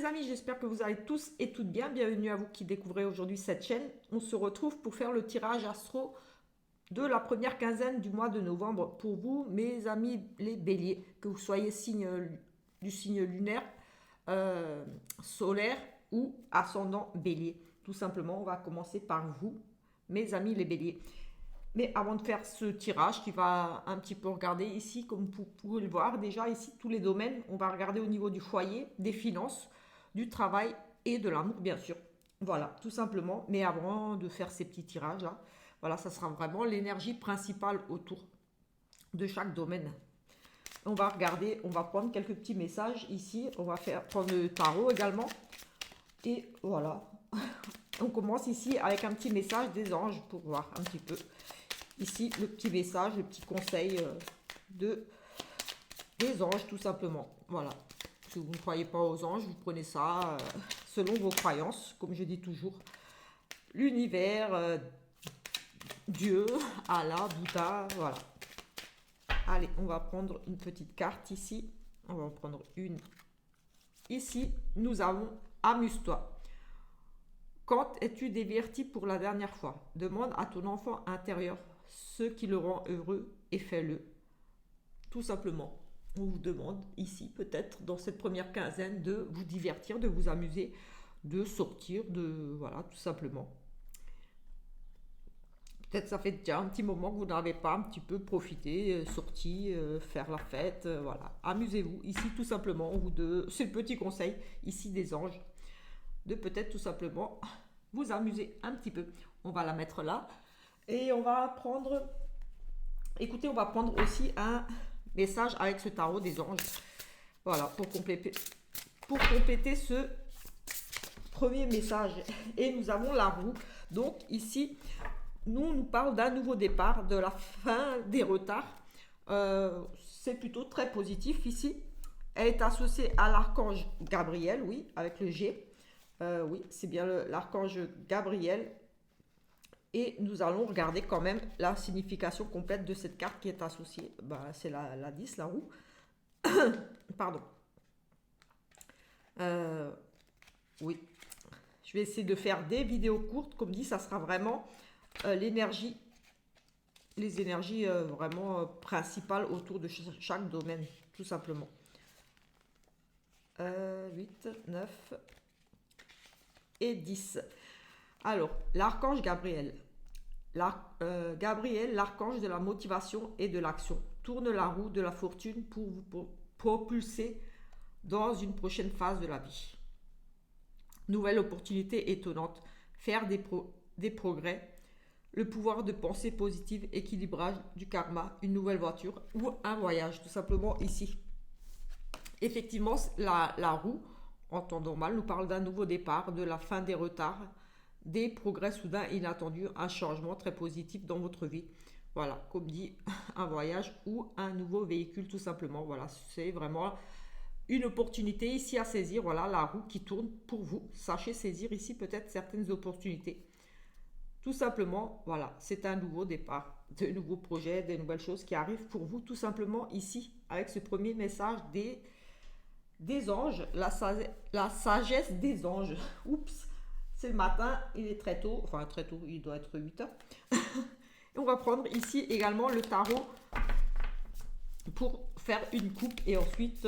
amis, j'espère que vous allez tous et toutes bien. Bienvenue à vous qui découvrez aujourd'hui cette chaîne. On se retrouve pour faire le tirage astro de la première quinzaine du mois de novembre pour vous, mes amis les béliers, que vous soyez du signe lunaire, solaire ou ascendant bélier. Tout simplement, on va commencer par vous, mes amis les béliers. Mais avant de faire ce tirage qui va un petit peu regarder ici, comme vous pouvez le voir, déjà ici tous les domaines, on va regarder au niveau du foyer, des finances, du travail et de l'amour bien sûr. Voilà, tout simplement. Mais avant de faire ces petits tirages là, voilà, ça sera vraiment l'énergie principale autour de chaque domaine. On va regarder, on va prendre quelques petits messages ici, on va prendre le tarot également. Et voilà, on commence ici avec un petit message des anges pour voir un petit peu. Ici, le petit message, le petit conseil des anges, tout simplement. Voilà. Si vous ne croyez pas aux anges, vous prenez ça selon vos croyances, comme je dis toujours. L'univers, Dieu, Allah, Bouddha, voilà. Allez, on va prendre une petite carte ici. On va en prendre une. Ici, nous avons Amuse-toi. Quand es-tu diverti pour la dernière fois? Demande à ton enfant intérieur ce qui le rend heureux et fais-le. Tout simplement. On vous demande ici, peut-être dans cette première quinzaine, de vous divertir, de vous amuser, de sortir, voilà, tout simplement. Peut-être ça fait déjà un petit moment que vous n'avez pas un petit peu profité, sorti, faire la fête, voilà. Amusez-vous ici, tout simplement. C'est le petit conseil ici des anges, de peut-être tout simplement vous amuser un petit peu. On va la mettre là. Et on va prendre, écoutez, on va prendre aussi un message avec ce tarot des anges. Voilà, pour compléter ce premier message. Et nous avons la roue. Donc ici, nous parle d'un nouveau départ, de la fin des retards. C'est plutôt très positif ici. Elle est associée à l'archange Gabriel, oui, avec le G. Oui, c'est bien l'archange Gabriel. Et nous allons regarder quand même la signification complète de cette carte qui est associée. C'est la 10, la roue. Pardon. Oui. Je vais essayer de faire des vidéos courtes. Comme dit, ça sera vraiment les énergies vraiment principales autour de chaque domaine, tout simplement. 8, 9 et 10. Alors, l'archange Gabriel. Gabriel, l'archange de la motivation et de l'action, tourne la roue de la fortune pour vous propulser dans une prochaine phase de la vie. Nouvelle opportunité étonnante, faire des progrès, le pouvoir de pensée positive, équilibrage du karma, une nouvelle voiture ou un voyage, tout simplement ici. Effectivement, la roue, en temps normal, nous parle d'un nouveau départ, de la fin des retards, des progrès soudains inattendus, un changement très positif dans votre vie. Voilà, comme dit, un voyage ou un nouveau véhicule tout simplement. Voilà, c'est vraiment une opportunité ici à saisir. Voilà, la roue qui tourne pour vous. Sachez saisir ici peut-être certaines opportunités. Tout simplement, voilà, c'est un nouveau départ, de nouveaux projets, de nouvelles choses qui arrivent pour vous tout simplement ici avec ce premier message des anges, la sagesse des anges. Oups! C'est le matin, il est très tôt, enfin très tôt, il doit être 8 heures. Et on va prendre ici également le tarot pour faire une coupe et ensuite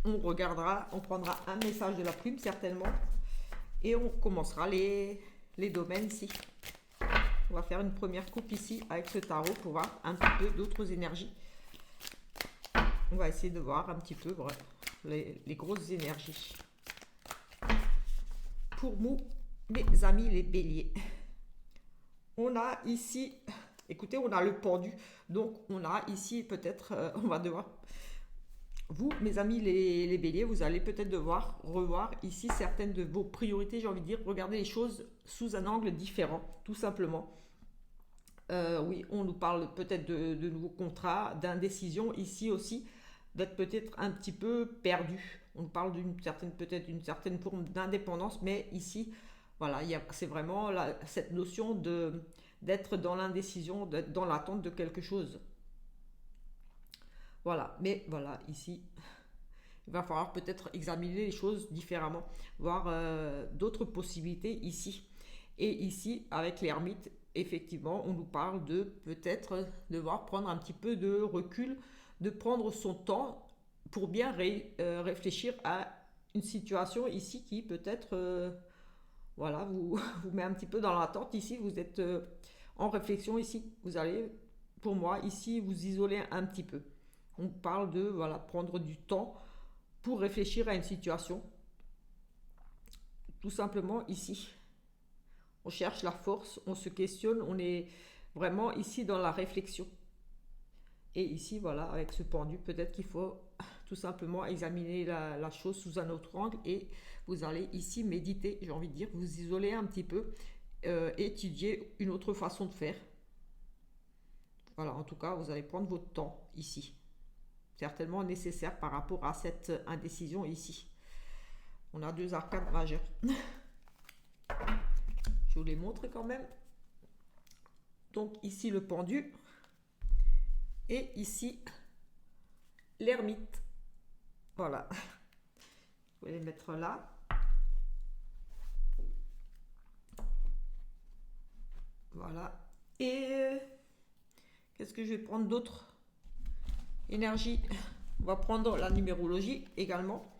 on prendra un message de la plume certainement et on commencera les domaines ici. On va faire une première coupe ici avec ce tarot pour voir un petit peu d'autres énergies. On va essayer de voir un petit peu les grosses énergies. Pour nous, mes amis les béliers, on a ici, écoutez, on a le pendu, donc on a ici peut-être, on va devoir, vous mes amis les béliers, vous allez peut-être devoir revoir ici certaines de vos priorités, j'ai envie de dire, regarder les choses sous un angle différent, tout simplement. Oui, on nous parle peut-être de nouveaux contrats, d'indécision ici aussi, d'être peut-être un petit peu perdu. On parle peut-être d'une certaine forme d'indépendance, mais ici, voilà, c'est vraiment cette notion d'être dans l'indécision, d'être dans l'attente de quelque chose. Voilà, mais voilà, ici, il va falloir peut-être examiner les choses différemment, voir d'autres possibilités ici. Et ici, avec l'ermite, effectivement, on nous parle de peut-être devoir prendre un petit peu de recul, de prendre son temps pour bien réfléchir à une situation ici qui peut-être voilà, vous, vous met un petit peu dans l'attente ici, vous êtes en réflexion ici, vous allez, pour moi, ici, vous isoler un petit peu. On parle de voilà, prendre du temps pour réfléchir à une situation, tout simplement ici. On cherche la force, on se questionne, on est vraiment ici dans la réflexion. Et ici, voilà, avec ce pendu, peut-être qu'il faut tout simplement examiner la chose sous un autre angle et vous allez ici méditer, j'ai envie de dire, vous isoler un petit peu, étudier une autre façon de faire. Voilà, en tout cas, vous allez prendre votre temps ici. Certainement nécessaire par rapport à cette indécision ici. On a deux arcades majeures. Je vous les montre quand même. Donc ici le pendu et ici l'ermite. Voilà. Vous pouvez les mettre là. Voilà. Et qu'est-ce que je vais prendre d'autre? Énergie. On va prendre la numérologie également.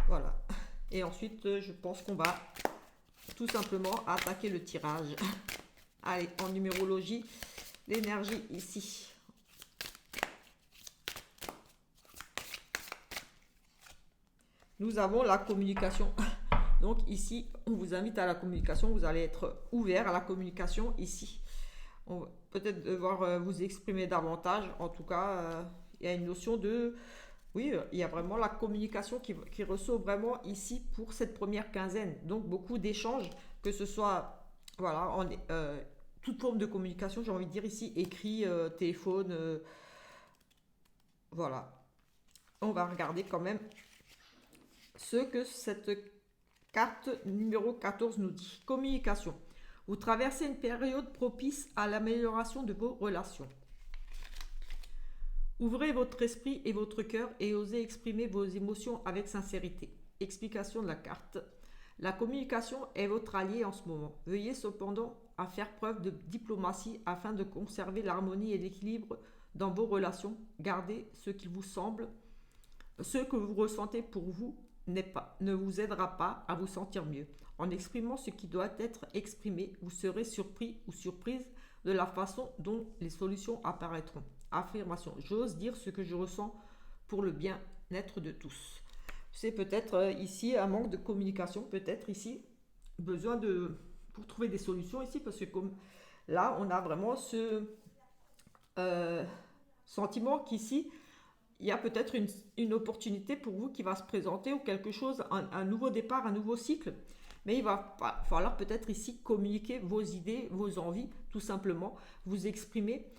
Voilà. Et ensuite, je pense qu'on va tout simplement attaquer le tirage. Allez, en numérologie, l'énergie ici. Nous avons la communication. Donc ici, on vous invite à la communication. Vous allez être ouvert à la communication ici. On va peut-être devoir vous exprimer davantage. En tout cas, il y a une notion de... Oui, il y a vraiment la communication qui ressort vraiment ici pour cette première quinzaine. Donc beaucoup d'échanges, que ce soit voilà, toute forme de communication, j'ai envie de dire ici, écrit, téléphone, voilà. On va regarder quand même ce que cette carte numéro 14 nous dit. Communication. Vous traversez une période propice à l'amélioration de vos relations. Ouvrez votre esprit et votre cœur et osez exprimer vos émotions avec sincérité. Explication de la carte. La communication est votre allié en ce moment. Veuillez cependant à faire preuve de diplomatie afin de conserver l'harmonie et l'équilibre dans vos relations. Gardez ce qu'il vous semble, ce que vous ressentez pour vous ne vous aidera pas à vous sentir mieux. En exprimant ce qui doit être exprimé, vous serez surpris ou surprise de la façon dont les solutions apparaîtront. Affirmation. J'ose dire ce que je ressens pour le bien-être de tous. C'est peut-être ici un manque de communication, peut-être ici besoin pour trouver des solutions ici, parce que comme là, on a vraiment ce sentiment qu'ici, il y a peut-être une opportunité pour vous qui va se présenter ou quelque chose, un nouveau départ, un nouveau cycle. Mais il va falloir peut-être ici communiquer vos idées, vos envies, tout simplement, vous exprimer.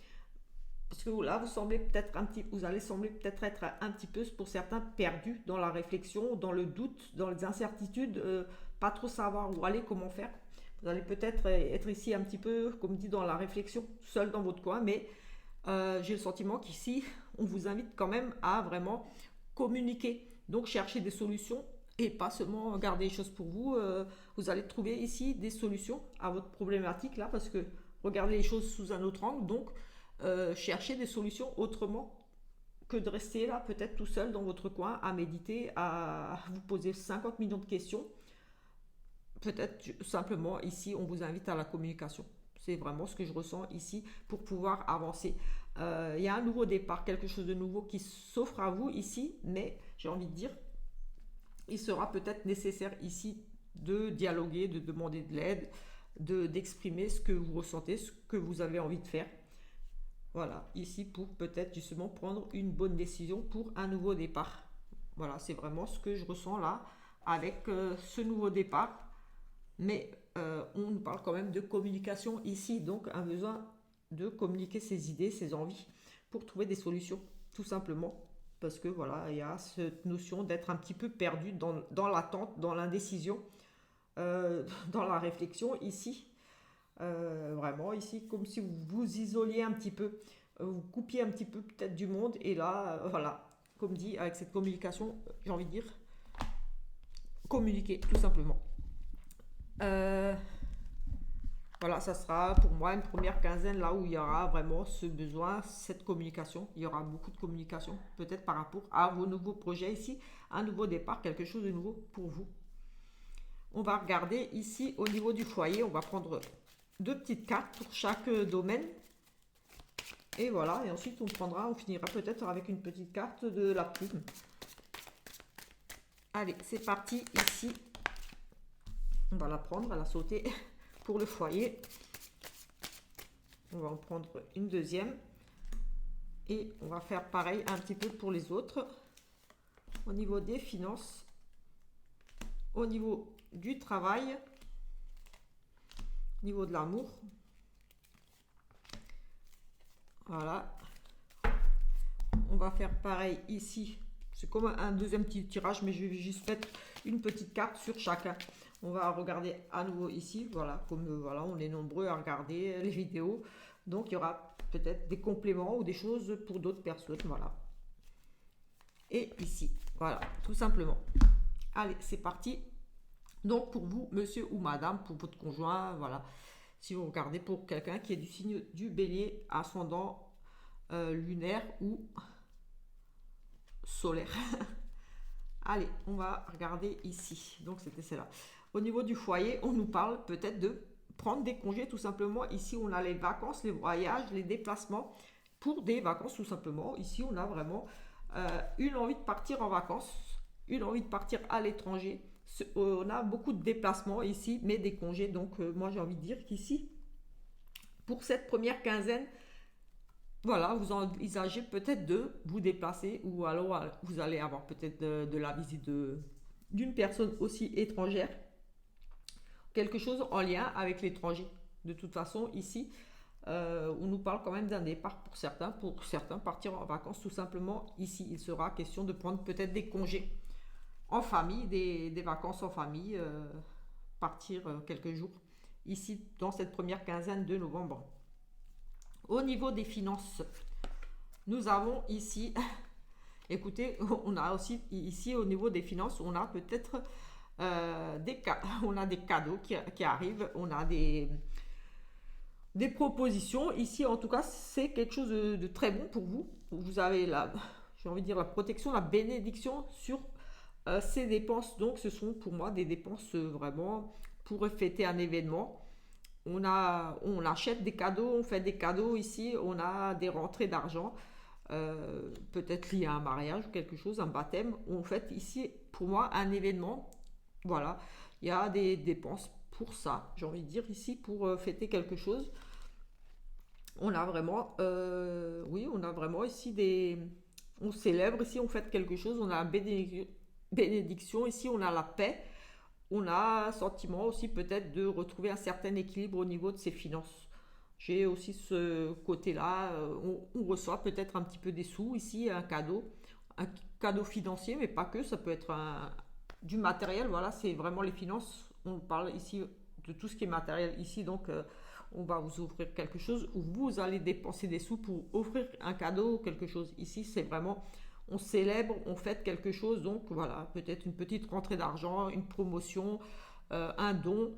Parce que là, vous allez sembler peut-être être un petit peu, pour certains, perdus dans la réflexion, dans le doute, dans les incertitudes, pas trop savoir où aller, comment faire. Vous allez peut-être être ici un petit peu, comme dit, dans la réflexion, seul dans votre coin, mais j'ai le sentiment qu'ici, on vous invite quand même à vraiment communiquer. Donc, chercher des solutions et pas seulement garder les choses pour vous. Vous allez trouver ici des solutions à votre problématique là, parce que regardez les choses sous un autre angle. Donc, chercher des solutions autrement que de rester là, peut-être tout seul dans votre coin, à méditer, à vous poser 50 millions de questions. Peut-être simplement ici, on vous invite à la communication. C'est vraiment ce que je ressens ici pour pouvoir avancer. Il y a un nouveau départ, quelque chose de nouveau qui s'offre à vous ici, mais j'ai envie de dire, il sera peut-être nécessaire ici de dialoguer, de demander de l'aide, d'exprimer ce que vous ressentez, ce que vous avez envie de faire. Voilà, ici pour peut-être justement prendre une bonne décision pour un nouveau départ. Voilà, c'est vraiment ce que je ressens là avec ce nouveau départ. Mais on nous parle quand même de communication ici, donc un besoin de communiquer ses idées, ses envies pour trouver des solutions, tout simplement. Parce que voilà, il y a cette notion d'être un petit peu perdu dans l'attente, dans l'indécision, dans la réflexion ici. Vraiment ici, comme si vous vous isoliez un petit peu, vous coupiez un petit peu peut-être du monde. Et là, voilà, comme dit, avec cette communication, j'ai envie de dire, communiquer tout simplement. Voilà, ça sera pour moi une première quinzaine là où il y aura vraiment ce besoin, cette communication. Il y aura beaucoup de communication, peut-être par rapport à vos nouveaux projets ici, un nouveau départ, quelque chose de nouveau pour vous. On va regarder ici au niveau du foyer, on va prendre 2 petites cartes pour chaque domaine. Et voilà, et ensuite on finira peut-être avec une petite carte de la plume. Allez, c'est parti ici. On va la prendre, on va la sauter pour le foyer. On va en prendre une deuxième. Et on va faire pareil un petit peu pour les autres. Au niveau des finances, au niveau du travail, au niveau de l'amour. Voilà. On va faire pareil ici. C'est comme un deuxième petit tirage, mais je vais juste mettre une petite carte sur chacun. On va regarder à nouveau ici. Voilà, comme voilà, on est nombreux à regarder les vidéos. Donc, il y aura peut-être des compléments ou des choses pour d'autres personnes. Voilà. Et ici. Voilà, tout simplement. Allez, c'est parti. Donc, pour vous, monsieur ou madame, pour votre conjoint, voilà. Si vous regardez pour quelqu'un qui est du signe du bélier, ascendant lunaire ou solaire. Allez, on va regarder ici. Donc, c'était celle-là. Au niveau du foyer, on nous parle peut-être de prendre des congés tout simplement. Ici, on a les vacances, les voyages, les déplacements pour des vacances tout simplement. Ici, on a vraiment une envie de partir en vacances, une envie de partir à l'étranger. On a beaucoup de déplacements ici, mais des congés. Donc, moi, j'ai envie de dire qu'ici, pour cette première quinzaine, voilà, vous envisagez peut-être de vous déplacer ou alors vous allez avoir peut-être de la visite d'une personne aussi étrangère. Quelque chose en lien avec l'étranger. De toute façon, ici, on nous parle quand même d'un départ pour certains. Pour certains, partir en vacances tout simplement. Ici, il sera question de prendre peut-être des congés en famille, des vacances en famille, partir quelques jours. Ici, dans cette première quinzaine de novembre. Au niveau des finances, nous avons ici, écoutez, on a aussi ici au niveau des finances, on a peut-être on a des cadeaux qui arrivent, on a des propositions. Ici, en tout cas, c'est quelque chose de très bon pour vous. Vous avez j'ai envie de dire la protection, la bénédiction sur ces dépenses. Donc, ce sont pour moi des dépenses vraiment pour fêter un événement. On achète des cadeaux, on fait des cadeaux ici, on a des rentrées d'argent, peut-être liées à un mariage ou quelque chose, un baptême. On fait ici, pour moi, un événement. Voilà, il y a des dépenses pour ça, j'ai envie de dire ici, pour fêter quelque chose. On a vraiment, oui, on a vraiment ici on célèbre ici, on fête quelque chose, on a une bénédiction, ici on a la paix. On a un sentiment aussi peut-être de retrouver un certain équilibre au niveau de ses finances. J'ai aussi ce côté-là, on reçoit peut-être un petit peu des sous ici, un cadeau financier, mais pas que, ça peut être du matériel, voilà, c'est vraiment les finances. On parle ici de tout ce qui est matériel ici, donc on va vous offrir quelque chose ou vous allez dépenser des sous pour offrir un cadeau ou quelque chose. Ici, c'est vraiment... On célèbre, on fête quelque chose, donc voilà, peut-être une petite rentrée d'argent, une promotion, un don,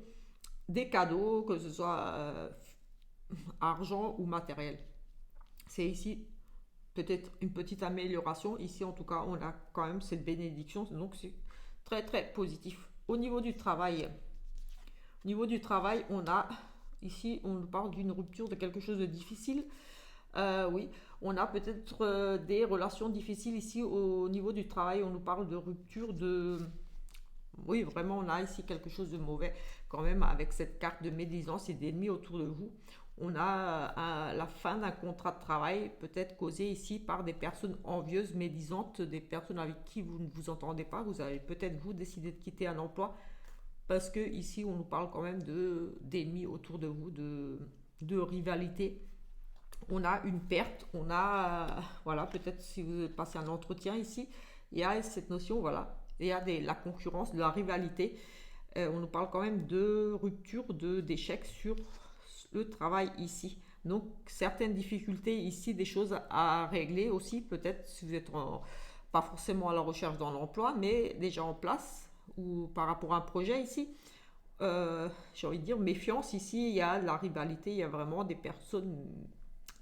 des cadeaux, que ce soit argent ou matériel. C'est ici peut-être une petite amélioration. Ici, en tout cas, on a quand même cette bénédiction, donc c'est très très positif. Au niveau du travail, on a ici, on nous parle d'une rupture de quelque chose de difficile. Oui, on a peut-être des relations difficiles ici au niveau du travail. On nous parle de rupture de... Oui, vraiment, on a ici quelque chose de mauvais quand même avec cette carte de médisance et d'ennemis autour de vous. On a la fin d'un contrat de travail peut-être causé ici par des personnes envieuses, médisantes, des personnes avec qui vous ne vous entendez pas. Vous avez peut-être vous décidé de quitter un emploi parce que ici on nous parle quand même d'ennemis autour de vous, de rivalité. On a une perte, on a, voilà, peut-être si vous passez un entretien ici, il y a cette notion, voilà, il y a la concurrence, de la rivalité. On nous parle quand même de rupture, d'échec sur le travail ici. Donc, certaines difficultés ici, des choses à régler aussi, peut-être si vous êtes pas forcément à la recherche dans l'emploi, mais déjà en place, ou par rapport à un projet ici, j'ai envie de dire méfiance ici, il y a de la rivalité, il y a vraiment des personnes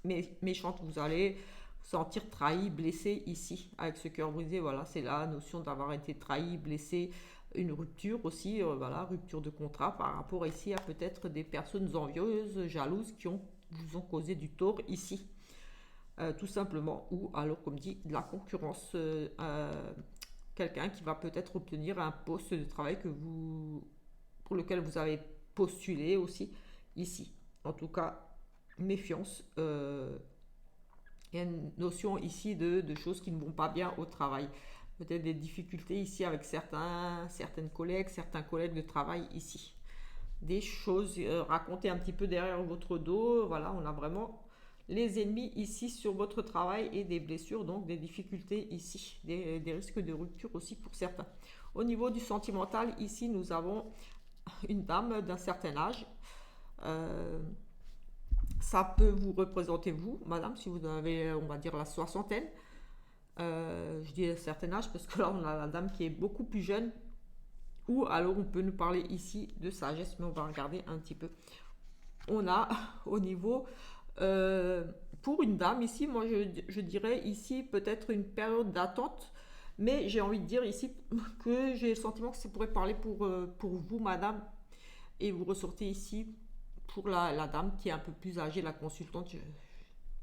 méchantes, vous allez vous sentir trahi, blessé ici, avec ce cœur brisé, voilà, c'est la notion d'avoir été trahi, blessé, une rupture aussi, voilà, rupture de contrat par rapport ici à peut-être des personnes envieuses, jalouses qui vous ont causé du tort ici. Tout simplement, ou alors comme dit, de la concurrence, quelqu'un qui va peut-être obtenir un poste de travail pour lequel vous avez postulé aussi ici. En tout cas, méfiance. Il y a une notion ici de choses qui ne vont pas bien au travail. Peut-être des difficultés ici avec certaines collègues, certains collègues de travail ici. Des choses racontées un petit peu derrière votre dos. Voilà, on a vraiment les ennemis ici sur votre travail et des blessures, donc des difficultés ici, des risques de rupture aussi pour certains. Au niveau du sentimental, ici nous avons une dame d'un certain âge. Euh, Ça peut vous représenter vous, madame, si vous avez, on va dire, la soixantaine. Je dis un certain âge parce que là, on a la dame qui est beaucoup plus jeune. Ou alors, on peut nous parler ici de sagesse, mais on va regarder un petit peu. On a au niveau, euh, pour une dame ici, moi je dirais ici peut-être une période d'attente. Mais j'ai envie de dire ici que j'ai le sentiment que ça pourrait parler pour vous, madame. Et vous ressortez ici pour la dame qui est un peu plus âgée, la consultante.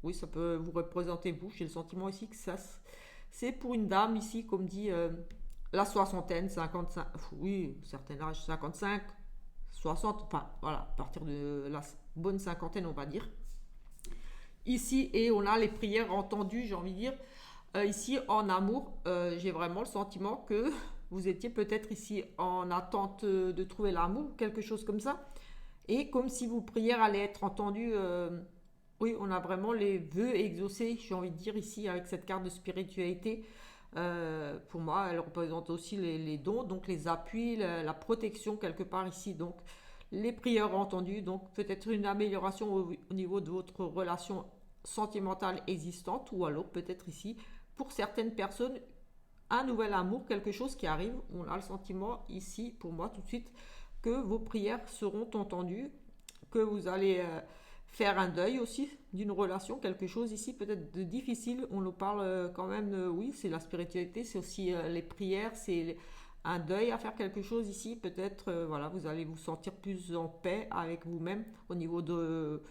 Oui, ça peut vous représenter vous. J'ai le sentiment ici que ça, c'est pour une dame ici, comme dit la soixantaine, 55, oui, certain âge, 55, 60, enfin voilà, à partir de la bonne cinquantaine, on va dire. Ici, et on a les prières entendues, j'ai envie de dire. Ici, en amour, j'ai vraiment le sentiment que vous étiez peut-être ici en attente de trouver l'amour, quelque chose comme ça. Et comme si vos prières allaient être entendues, oui, on a vraiment les vœux exaucés, j'ai envie de dire ici, avec cette carte de spiritualité. Pour moi, elle représente aussi les dons, donc les appuis, la protection quelque part ici. Donc, les prières entendues, donc peut-être une amélioration au niveau de votre relation sentimentale existante, ou alors peut-être ici, pour certaines personnes, un nouvel amour, quelque chose qui arrive. On a le sentiment ici, pour moi, tout de suite, que vos prières seront entendues, que vous allez faire un deuil aussi d'une relation, quelque chose ici peut-être de difficile. On nous parle quand même, oui, c'est la spiritualité, c'est aussi les prières, c'est un deuil à faire quelque chose ici. Peut-être, voilà, vous allez vous sentir plus en paix avec vous-même au niveau de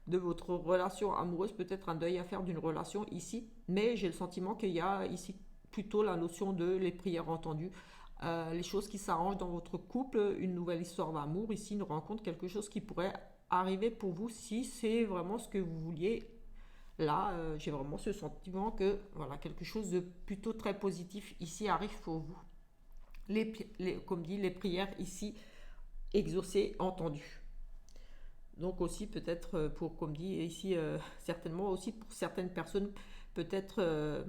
votre relation amoureuse, peut-être un deuil à faire d'une relation ici. Mais j'ai le sentiment qu'il y a ici plutôt la notion de les prières entendues. Les choses qui s'arrangent dans votre couple, une nouvelle histoire d'amour, ici une rencontre, quelque chose qui pourrait arriver pour vous si c'est vraiment ce que vous vouliez. Là, j'ai vraiment ce sentiment que voilà, quelque chose de plutôt très positif ici arrive pour vous. Comme dit, les prières ici exaucées, entendues. Donc aussi peut-être pour, comme dit ici, certainement aussi pour certaines personnes, peut-être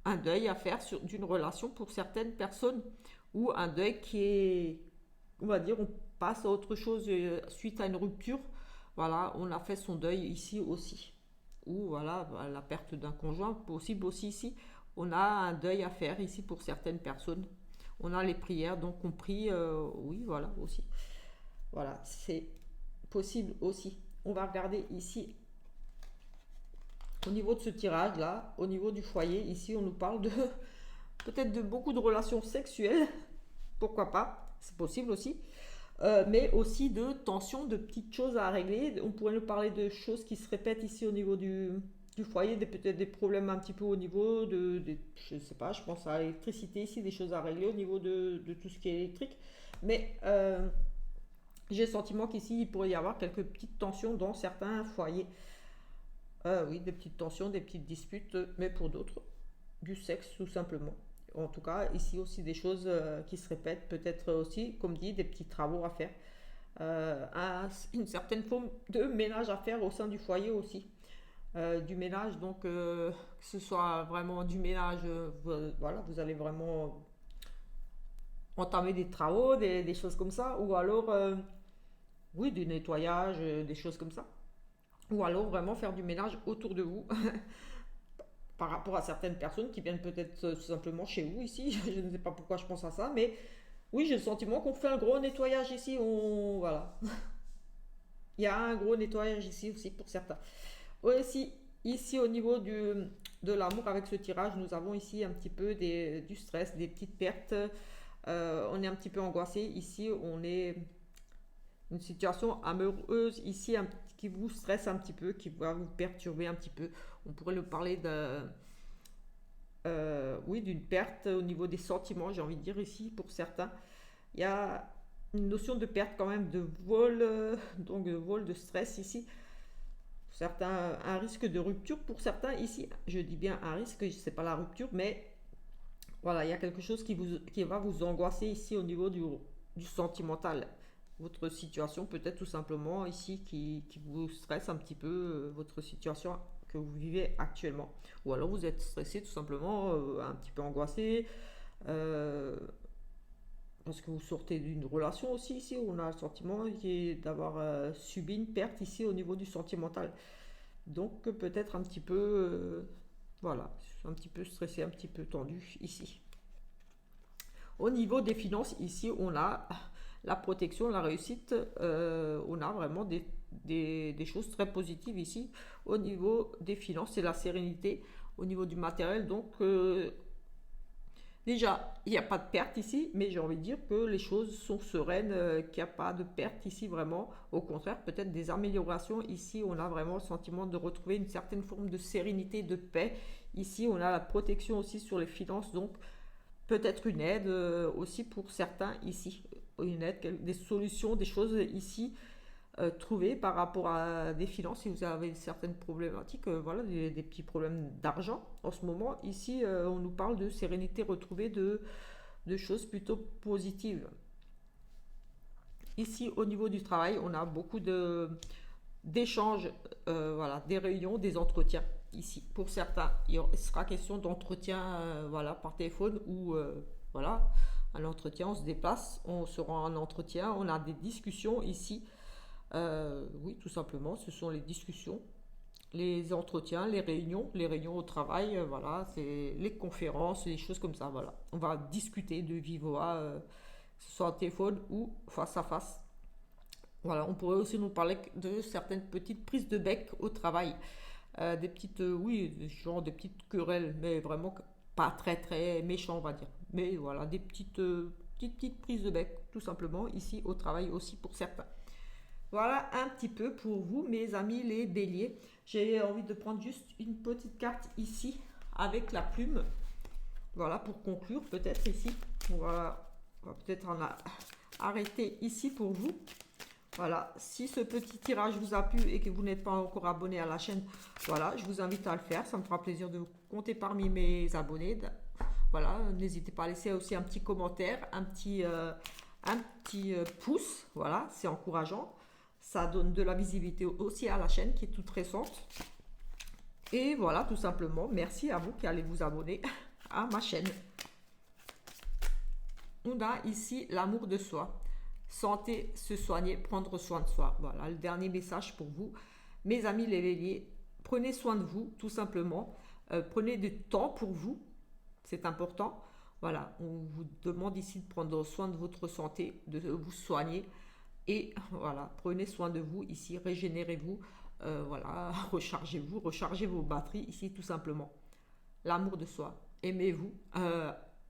un deuil à faire d'une relation pour certaines personnes, ou un deuil qui est, on va dire, on passe à autre chose suite à une rupture. Voilà, on a fait son deuil ici aussi. Ou voilà, la perte d'un conjoint, possible aussi ici. On a un deuil à faire ici pour certaines personnes. On a les prières, donc on prie, oui, voilà, aussi. Voilà, c'est possible aussi. On va regarder ici, au niveau de ce tirage là, au niveau du foyer, ici on nous parle de peut-être de beaucoup de relations sexuelles, pourquoi pas, c'est possible aussi, mais aussi de tensions, de petites choses à régler. On pourrait nous parler de choses qui se répètent ici au niveau du foyer, peut-être des problèmes un petit peu au niveau je sais pas, je pense à l'électricité ici, des choses à régler au niveau de tout ce qui est électrique, mais j'ai le sentiment qu'ici il pourrait y avoir quelques petites tensions dans certains foyers. Oui, des petites tensions, des petites disputes, mais pour d'autres, du sexe tout simplement. En tout cas, ici aussi des choses qui se répètent, peut-être aussi, comme dit, des petits travaux à faire. Une certaine forme de ménage à faire au sein du foyer aussi. Du ménage, donc que ce soit vraiment du ménage, voilà, vous allez vraiment entamer des travaux, des choses comme ça, ou alors, oui, du nettoyage, des choses comme ça. Ou alors vraiment faire du ménage autour de vous. par rapport à certaines personnes qui viennent peut-être tout simplement chez vous ici. Je ne sais pas pourquoi je pense à ça, mais oui, j'ai le sentiment qu'on fait un gros nettoyage ici. Voilà. Il y a un gros nettoyage ici aussi pour certains. Aussi, ici au niveau de l'amour avec ce tirage, nous avons ici un petit peu du stress, des petites pertes. On est un petit peu angoissé. Ici, on est une situation amoureuse ici qui vous stresse un petit peu, qui va vous perturber un petit peu. On pourrait le parler oui, d'une perte au niveau des sentiments, j'ai envie de dire ici pour certains. Il y a une notion de perte quand même, de vol, donc de vol, de stress ici. Pour certains, un risque de rupture pour certains ici. Je dis bien un risque, c'est pas la rupture, mais voilà, il y a quelque chose qui va vous angoisser ici au niveau du sentimental. Votre situation peut-être tout simplement ici qui vous stresse un petit peu, votre situation que vous vivez actuellement. Ou alors vous êtes stressé tout simplement, un petit peu angoissé, euh, parce que vous sortez d'une relation aussi ici, où on a le sentiment d'avoir subi une perte ici au niveau du sentimental. Donc peut-être un petit peu, voilà, un petit peu stressé, un petit peu tendu ici. Au niveau des finances, ici, on a la protection, la réussite. On a vraiment des choses très positives ici. Au niveau des finances, c'est la sérénité. Au niveau du matériel, donc, déjà, il n'y a pas de perte ici, mais j'ai envie de dire que les choses sont sereines, qu'il n'y a pas de perte ici vraiment. Au contraire, peut-être des améliorations. Ici, on a vraiment le sentiment de retrouver une certaine forme de sérénité, de paix. Ici, on a la protection aussi sur les finances, donc peut-être une aide aussi pour certains ici. Une aide, des solutions, des choses ici trouvées par rapport à des finances. Si vous avez certaines problématiques, voilà, des petits problèmes d'argent en ce moment. Ici, on nous parle de sérénité retrouvée, de choses plutôt positives. Ici, au niveau du travail, on a beaucoup d'échanges, voilà, des réunions, des entretiens. Ici, pour certains, il sera question d'entretien, voilà, par téléphone ou voilà, un entretien, on se déplace, on se rend en entretien, on a des discussions ici. Oui, tout simplement, ce sont les discussions, les entretiens, les réunions au travail, voilà, c'est les conférences, les choses comme ça, voilà. On va discuter de vive voix, que ce soit au téléphone ou face à face. Voilà, on pourrait aussi nous parler de certaines petites prises de bec au travail. Des petites, oui, genre des petites querelles, mais vraiment pas très très méchant, on va dire. Mais voilà, des petites prises de bec, tout simplement, ici au travail aussi pour certains. Voilà un petit peu pour vous, mes amis les béliers. J'ai envie de prendre juste une petite carte ici avec la plume. Voilà, pour conclure, peut-être ici. On va peut-être arrêter ici pour vous. Voilà, si ce petit tirage vous a plu et que vous n'êtes pas encore abonné à la chaîne, voilà, je vous invite à le faire. Ça me fera plaisir de vous compter parmi mes abonnés. Voilà, n'hésitez pas à laisser aussi un petit commentaire, un petit pouce. Voilà, c'est encourageant. Ça donne de la visibilité aussi à la chaîne qui est toute récente. Et voilà, tout simplement, merci à vous qui allez vous abonner à ma chaîne. On a ici l'amour de soi. Santé, se soigner, prendre soin de soi. Voilà le dernier message pour vous. Mes amis les béliers, prenez soin de vous, tout simplement. Prenez du temps pour vous, c'est important. Voilà, on vous demande ici de prendre soin de votre santé, de vous soigner. Et voilà, prenez soin de vous ici, régénérez-vous. Voilà, rechargez vos batteries ici, tout simplement. L'amour de soi, aimez-vous,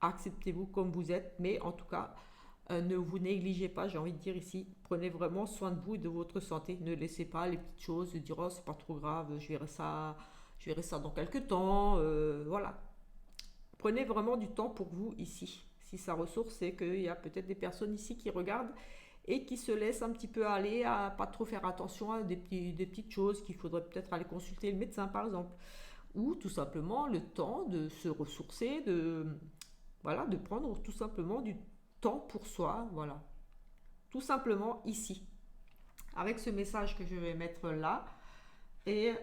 acceptez-vous comme vous êtes, mais en tout cas, ne vous négligez pas, j'ai envie de dire ici, prenez vraiment soin de vous et de votre santé. Ne laissez pas les petites choses dire oh c'est pas trop grave, je verrai ça dans quelques temps. Voilà. Prenez vraiment du temps pour vous ici. Si ça ressource, c'est qu'il y a peut-être des personnes ici qui regardent et qui se laissent un petit peu aller à pas trop faire attention à des petites choses qu'il faudrait peut-être aller consulter le médecin par exemple. Ou tout simplement le temps de se ressourcer, voilà, de prendre tout simplement du temps pour soi, voilà. Tout simplement ici, avec ce message que je vais mettre là. Et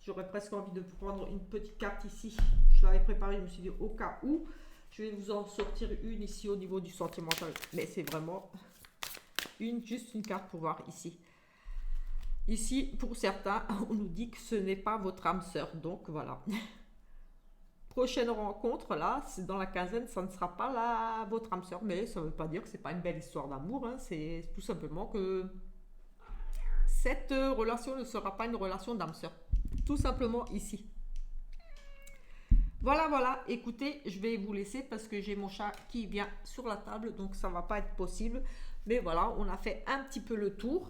j'aurais presque envie de prendre une petite carte ici. Je l'avais préparée, je me suis dit au cas où, je vais vous en sortir une ici au niveau du sentimental. Mais c'est vraiment juste une carte pour voir ici. Ici, pour certains, on nous dit que ce n'est pas votre âme sœur. Donc voilà. prochaine rencontre, là, c'est dans la quinzaine, ça ne sera pas votre âme sœur, mais ça ne veut pas dire que c'est pas une belle histoire d'amour, hein, c'est tout simplement que cette relation ne sera pas une relation d'âme sœur. Tout simplement ici. Voilà, voilà, écoutez, je vais vous laisser parce que j'ai mon chat qui vient sur la table, donc ça va pas être possible. Mais voilà, on a fait un petit peu le tour.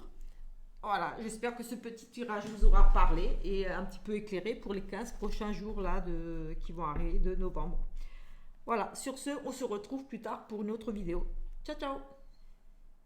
Voilà, j'espère que ce petit tirage vous aura parlé et un petit peu éclairé pour les 15 prochains jours là qui vont arriver de novembre. Voilà, sur ce, on se retrouve plus tard pour une autre vidéo. Ciao, ciao!